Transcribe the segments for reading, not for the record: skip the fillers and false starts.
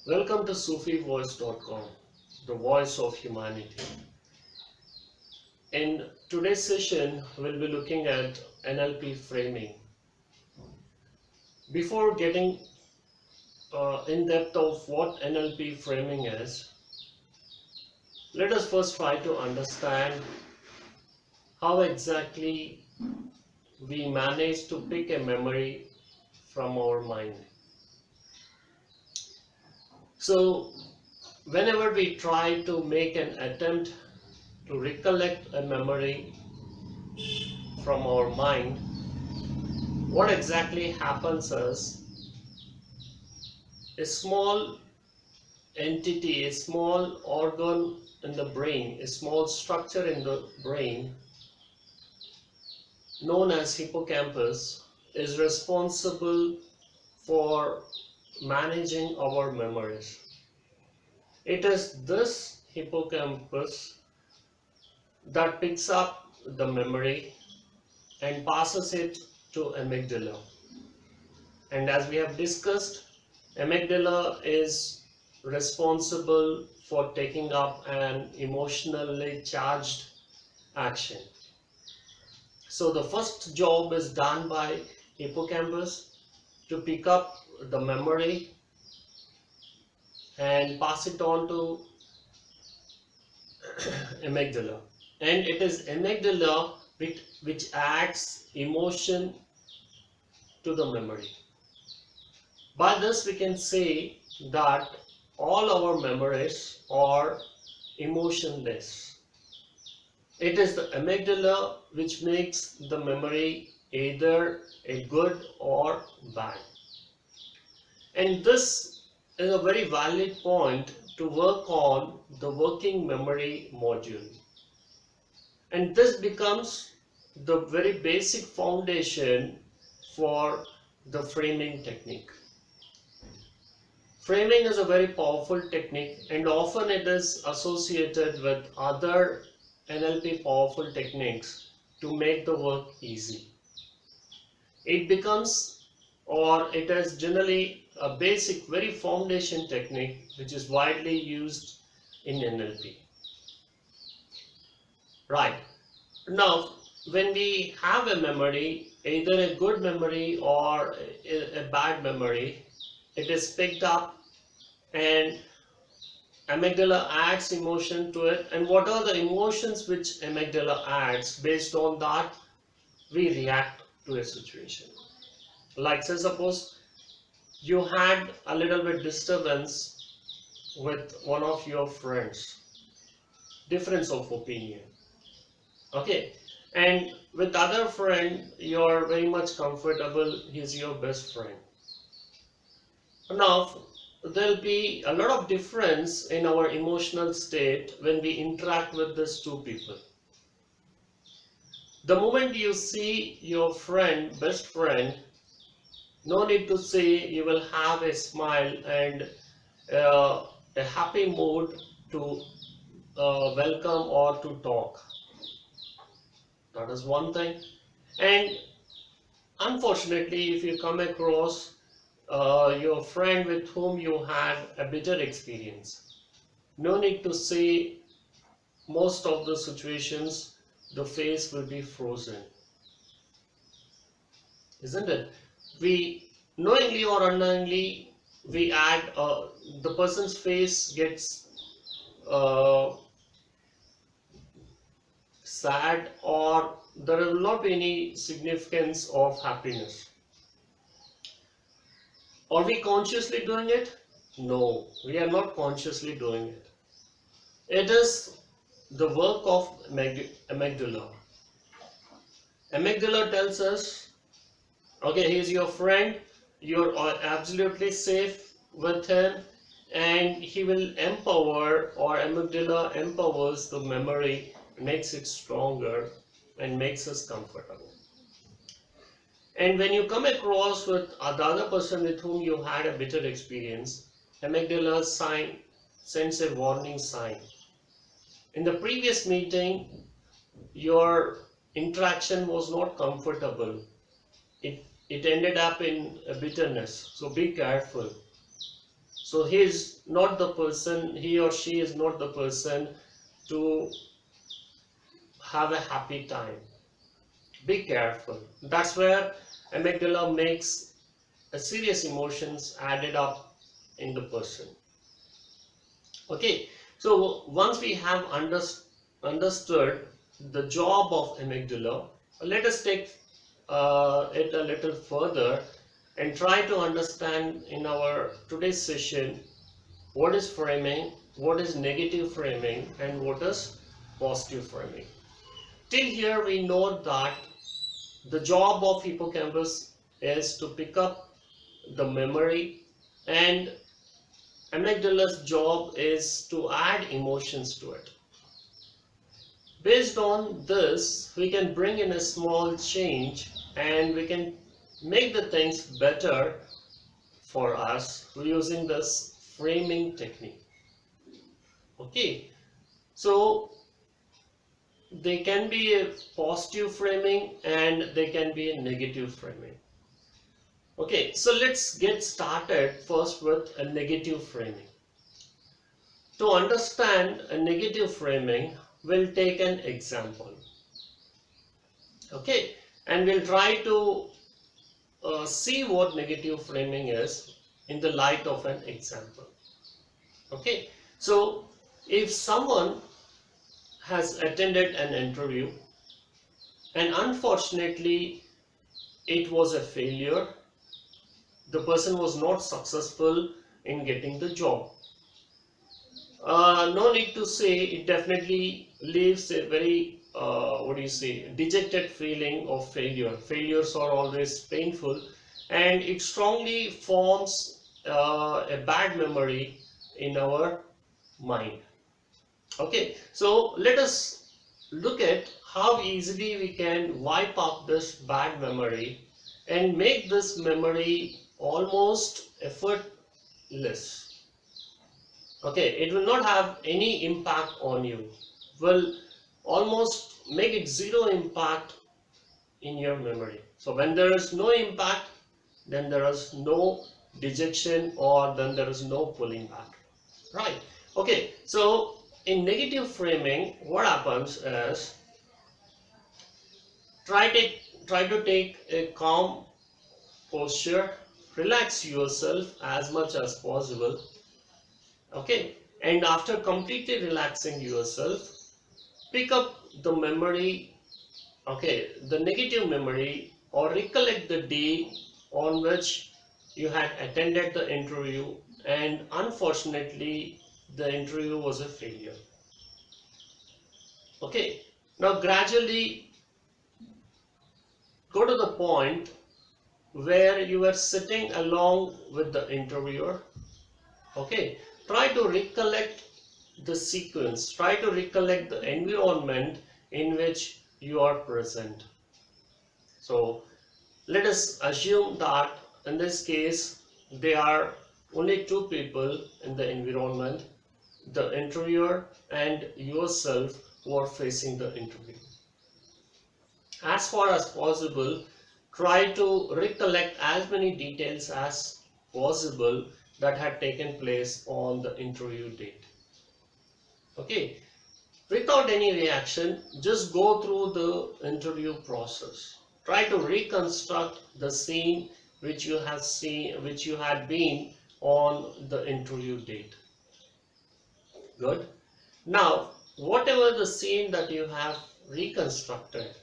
Welcome to SufiVoice.com, the voice of humanity. In today's session, we'll be looking at NLP framing. Before getting in depth of what NLP framing is, let us first try to understand how exactly we manage to pick a memory from our mind. So, whenever we try to make an attempt to recollect a memory from our mind, what exactly happens is a small entity, a small organ in the brain, a small structure in the brain known as hippocampus is responsible for managing our memories. It is this hippocampus that picks up the memory and passes it to amygdala. And as we have discussed, amygdala is responsible for taking up an emotionally charged action. So the first job is done by hippocampus to pick up the memory and pass it on to amygdala. And it is amygdala which adds emotion to the memory. By this we can say that all our memories are emotionless. It is the amygdala which makes the memory either a good or bad. And this is a very valid point to work on the working memory module. And this becomes the very basic foundation for the framing technique. Framing is a very powerful technique, and often it is associated with other NLP powerful techniques to make the work easy. It becomes, or it is generally a basic, very foundation technique which is widely used in NLP. Right. Now, when we have a memory, either a good memory or a bad memory, it is picked up and amygdala adds emotion to it. And what are the emotions which amygdala adds? Based on that, we react to a situation. Like, say, suppose you had a little bit disturbance with one of your friends, difference of opinion. Okay, and with other friend, you're very much comfortable, he's your best friend. Now, there'll be a lot of difference in our emotional state when we interact with these two people. The moment you see your friend, best friend, no need to say, you will have a smile and a happy mood to welcome or to talk. That is one thing. And unfortunately, if you come across your friend with whom you had a bitter experience, no need to say, most of the situations the face will be frozen, isn't it? We knowingly or unknowingly we add the person's face gets sad, or there will not be any significance of happiness. Are we consciously doing it? No, we are not consciously doing it. It is the work of amygdala. Amygdala tells us, okay, he is your friend, you're absolutely safe with him, and he will empower, or amygdala empowers the memory, makes it stronger and makes us comfortable. And when you come across with the other person with whom you had a bitter experience, amygdala sends a warning sign. In the previous meeting, your interaction was not comfortable. It ended up in a bitterness. So be careful. So he is not the person, he or she is not the person to have a happy time. Be careful. That's where amygdala makes a serious emotions added up in the person. Okay, so once we have understood the job of amygdala, let us take it a little further and try to understand in our today's session what is framing, what is negative framing, and what is positive framing. Till here we know that the job of hippocampus is to pick up the memory, and amygdala's job is to add emotions to it. Based on this, we can bring in a small change and we can make the things better for us using this framing technique. Okay, so they can be a positive framing and they can be a negative framing. Okay, so let's get started first with a negative framing. To understand a negative framing, we'll take an example. Okay, and we'll try to see what negative framing is in the light of an example. Okay, so if someone has attended an interview and unfortunately it was a failure, the person was not successful in getting the job. No need to say, it definitely leaves a very dejected feeling of failure. Failures are always painful and it strongly forms a bad memory in our mind. Okay, so let us look at how easily we can wipe out this bad memory and make this memory almost effortless. Okay, it will not have any impact on you. Will almost make it zero impact in your memory. So when there is no impact, then there is no dejection, or then there is no pulling back. Right? Okay, so in negative framing, what happens is try to take a calm posture, relax yourself as much as possible. Okay, and after completely relaxing yourself, pick up the memory, okay, the negative memory, or recollect the day on which you had attended the interview and unfortunately the interview was a failure. Okay, now gradually go to the point where you are sitting along with the interviewer. Okay, try to recollect the sequence, try to recollect the environment in which you are present. So let us assume that in this case there are only two people in the environment, the interviewer and yourself, who are facing the interview. As far as possible, try to recollect as many details as possible that had taken place on the interview date. Okay, without any reaction, just go through the interview process. Try to reconstruct the scene which you have seen, which you had been on the interview date. Good. Now, whatever the scene that you have reconstructed,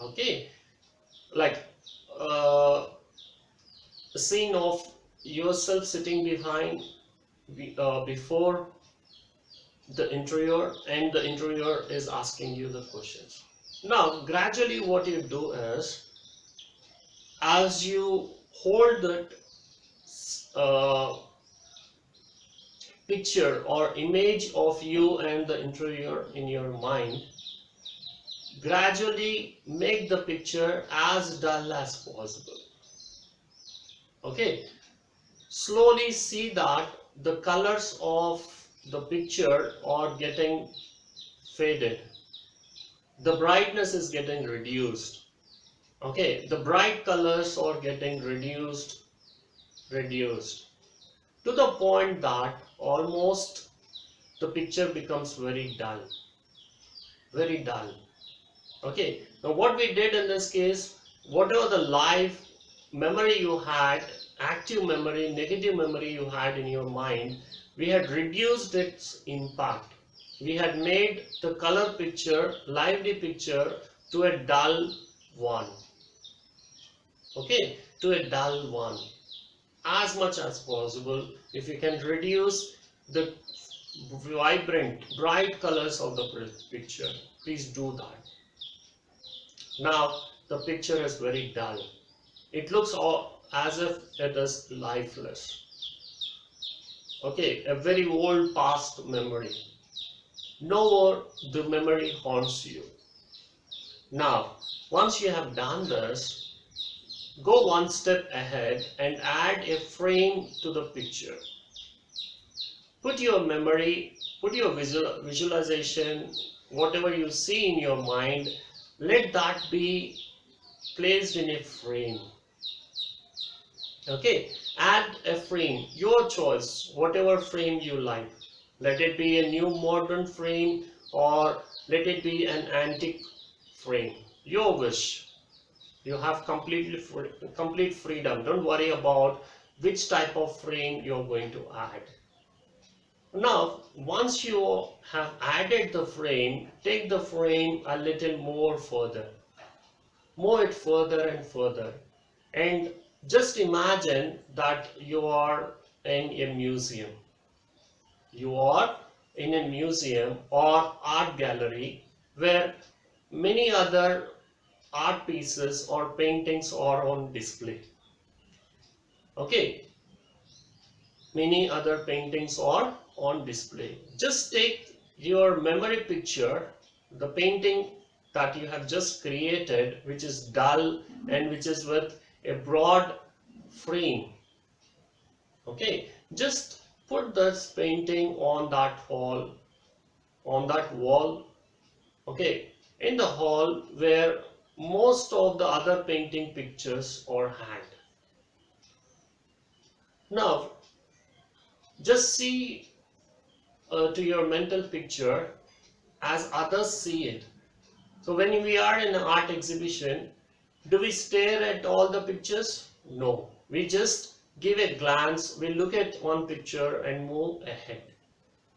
okay, like the scene of yourself sitting behind before the interviewer, and the interviewer is asking you the questions. Now gradually what you do is, as you hold that picture or image of you and the interviewer in your mind, gradually make the picture as dull as possible. Okay, slowly see that the colors of the picture are getting faded, the brightness is getting reduced. Okay, the bright colors are getting reduced. to the point that almost the picture becomes very dull, very dull. Okay, now what we did in this case, whatever the live memory you had, active memory, negative memory you had in your mind, we had reduced its impact. We had made the color picture, lively picture, to a dull one. Okay, to a dull one. As much as possible, if you can reduce the vibrant, bright colors of the picture, please do that. Now the picture is very dull. It looks as if it is lifeless. Okay, a very old past memory. No more the memory haunts you. Now, once you have done this, go one step ahead and add a frame to the picture. Put your memory, put your visualization, whatever you see in your mind, let that be placed in a frame. Okay, add a frame, your choice, whatever frame you like. Let it be a new modern frame or let it be an antique frame. Your wish. You have complete freedom. Don't worry about which type of frame you're going to add. Now, once you have added the frame, take the frame a little more further. Move it further and further. And just imagine that you are in a museum. You are in a museum or art gallery where many other art pieces or paintings are on display. Okay, many other paintings are on display. Just take your memory picture, the painting that you have just created, which is dull and which is with a broad frame. Okay, just put this painting on that wall, okay, in the hall where most of the other painting pictures are hanged. Now, just see to your mental picture as others see it. So when we are in an art exhibition, do we stare at all the pictures? No. We just give a glance, we look at one picture and move ahead.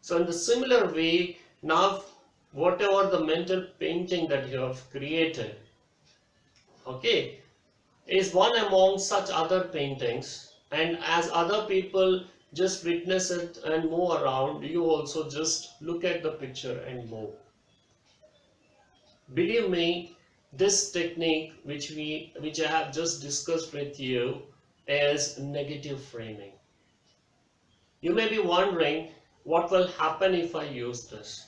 So in the similar way, now whatever the mental painting that you have created, okay, is one among such other paintings, and as other people just witness it and move around, you also just look at the picture and move. Believe me, this technique which I have just discussed with you is negative framing. You may be wondering what will happen if I use this.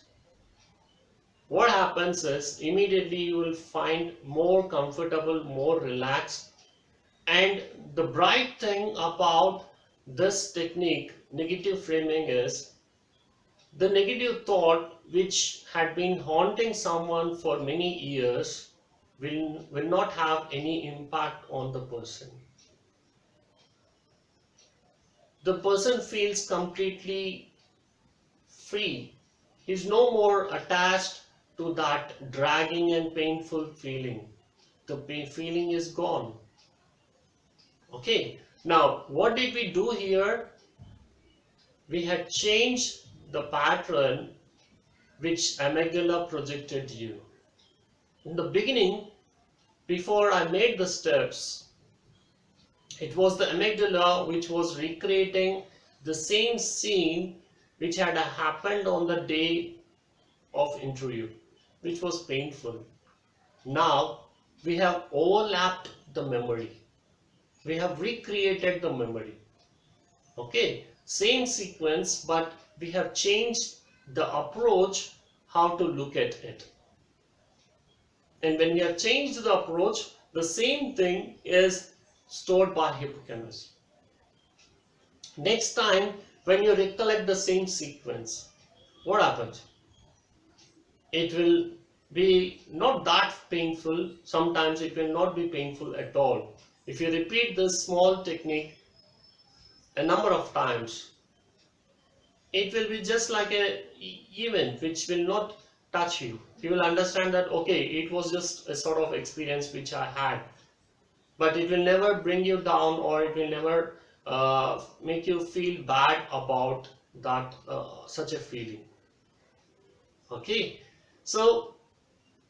What happens is immediately you will find more comfortable, more relaxed, and the bright thing about this technique, negative framing, is the negative thought which had been haunting someone for many years will not have any impact on the person. The person feels completely free. He's no more attached to that dragging and painful feeling. The feeling is gone. Okay, now what did we do here? We had changed the pattern which amygdala projected you. In the beginning, before I made the steps, it was the amygdala which was recreating the same scene which had happened on the day of interview, which was painful. Now we have overlapped the memory. We have recreated the memory. Okay, same sequence, but we have changed the approach how to look at it. And when we have changed the approach, the same thing is stored by hippocampus. Next time when you recollect the same sequence, what happens? It will be not that painful. Sometimes it will not be painful at all. If you repeat this small technique a number of times, it will be just like a event which will not touch you. You will understand that, okay, it was just a sort of experience which I had, but it will never bring you down, or it will never make you feel bad about that such a feeling. Okay, so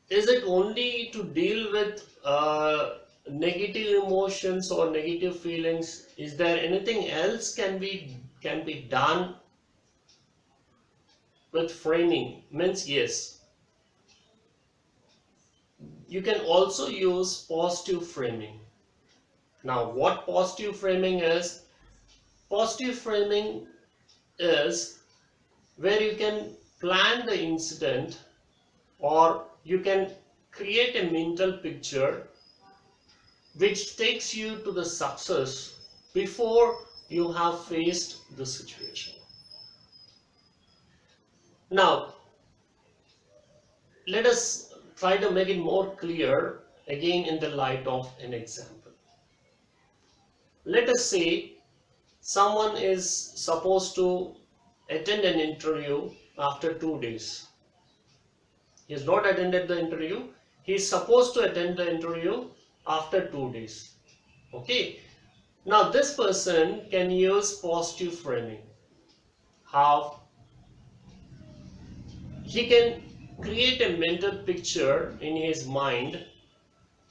is it only to deal with negative emotions or negative feelings? Is there anything else can be done with framing? Means yes, you can also use positive framing. Now, what positive framing is? Positive framing is where you can plan the incident, or you can create a mental picture which takes you to the success before you have faced the situation. Now, let us try to make it more clear again in the light of an example. Let us say someone is supposed to attend an interview after 2 days. He has not attended the interview. He is supposed to attend the interview after 2 days. Okay. Now this person can use positive framing. How? He can create a mental picture in his mind.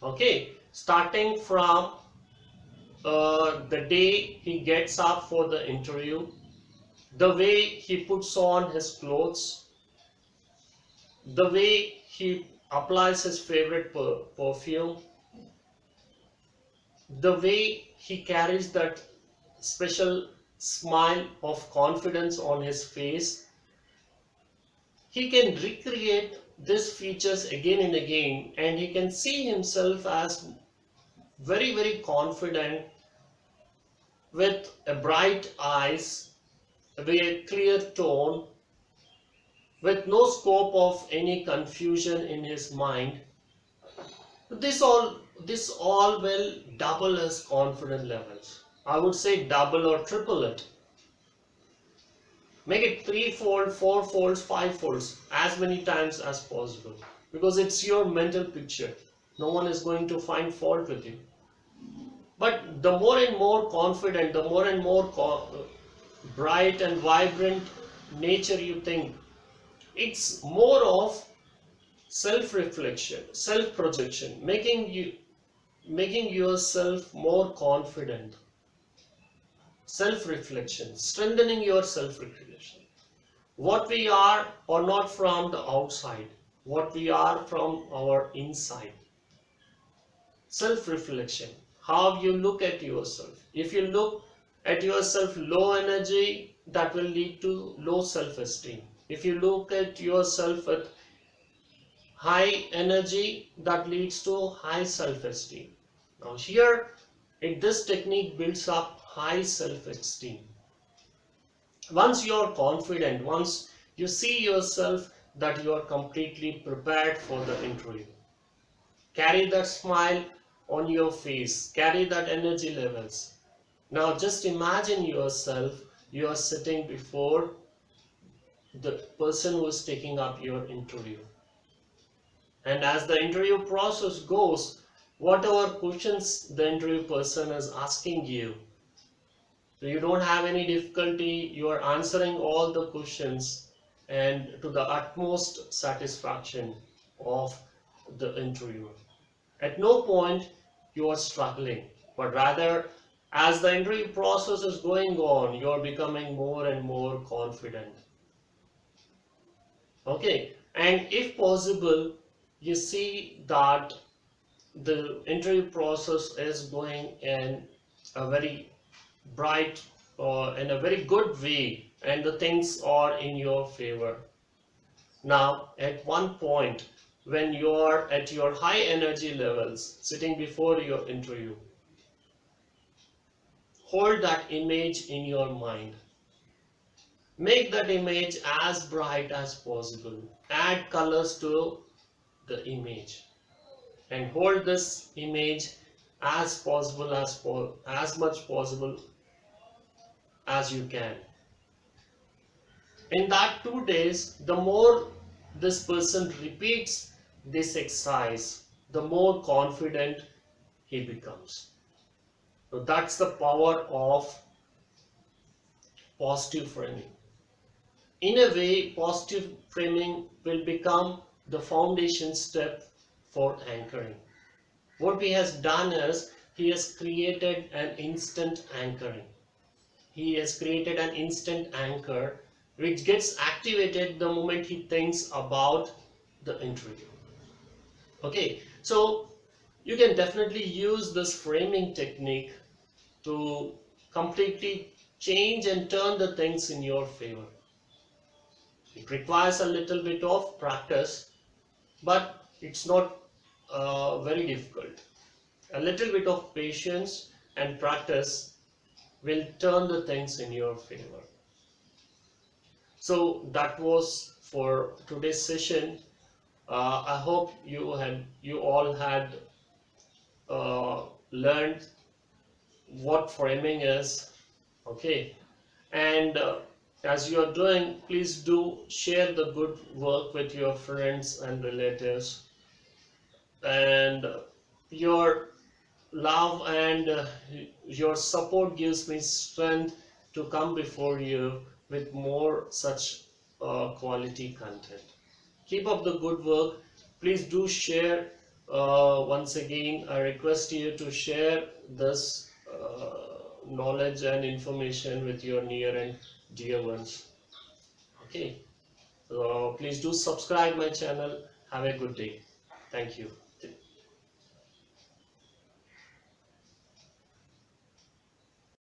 Okay. Starting from the day he gets up for the interview, the way he puts on his clothes, the way he applies his favorite perfume, the way he carries that special smile of confidence on his face. He can recreate these features again and again, and he can see himself as very, very confident, with a bright eyes, with a clear tone, with no scope of any confusion in his mind. This all will double his confidence levels. I would say double or triple it. Make it threefold, fourfold, fivefolds, as many times as possible. Because it's your mental picture. No one is going to find fault with you. But the more and more confident, the more and more bright and vibrant nature you think, it's more of self-reflection, self-projection, making yourself more confident. Self-reflection, strengthening your self-reflection. What we are or not from the outside, what we are from our inside. Self-reflection, how you look at yourself. If you look at yourself low energy, that will lead to low self-esteem. If you look at yourself with high energy, that leads to high self-esteem. Now here, this technique builds up high self-esteem. Once you are confident, once you see yourself that you are completely prepared for the interview, carry that smile on your face, carry that energy levels. Now just imagine yourself, you are sitting before the person who is taking up your interview. And as the interview process goes, whatever questions the interview person is asking you, so you don't have any difficulty, you are answering all the questions and to the utmost satisfaction of the interviewer. At no point you are struggling, but rather as the interview process is going on, you are becoming more and more confident. Okay, and if possible, you see that the interview process is going in a very bright or in a very good way, and the things are in your favor. Now at one point when you are at your high energy levels sitting before your interview, hold that image in your mind. Make that image as bright as possible. Add colors to the image and hold this image as possible, as much possible as you can. In that 2 days, the more this person repeats this exercise, the more confident he becomes. So that's the power of positive framing. In a way, positive framing will become the foundation step for anchoring. What he has done is he has created an instant anchoring. He has created an instant anchor which gets activated the moment he thinks about the interview. Okay, so you can definitely use this framing technique to completely change and turn the things in your favor. It requires a little bit of practice, but it's not very difficult. A little bit of patience and practice will turn the things in your favor. So that was for today's session. I hope you all had learned what framing is. Okay, and as you are doing, please do share the good work with your friends and relatives, and your love and your support gives me strength to come before you with more such quality content. Keep up the good work. Please do share. Once again, I request you to share this knowledge and information with your near and dear ones. Okay, so please do subscribe my channel. Have a good day. Thank you.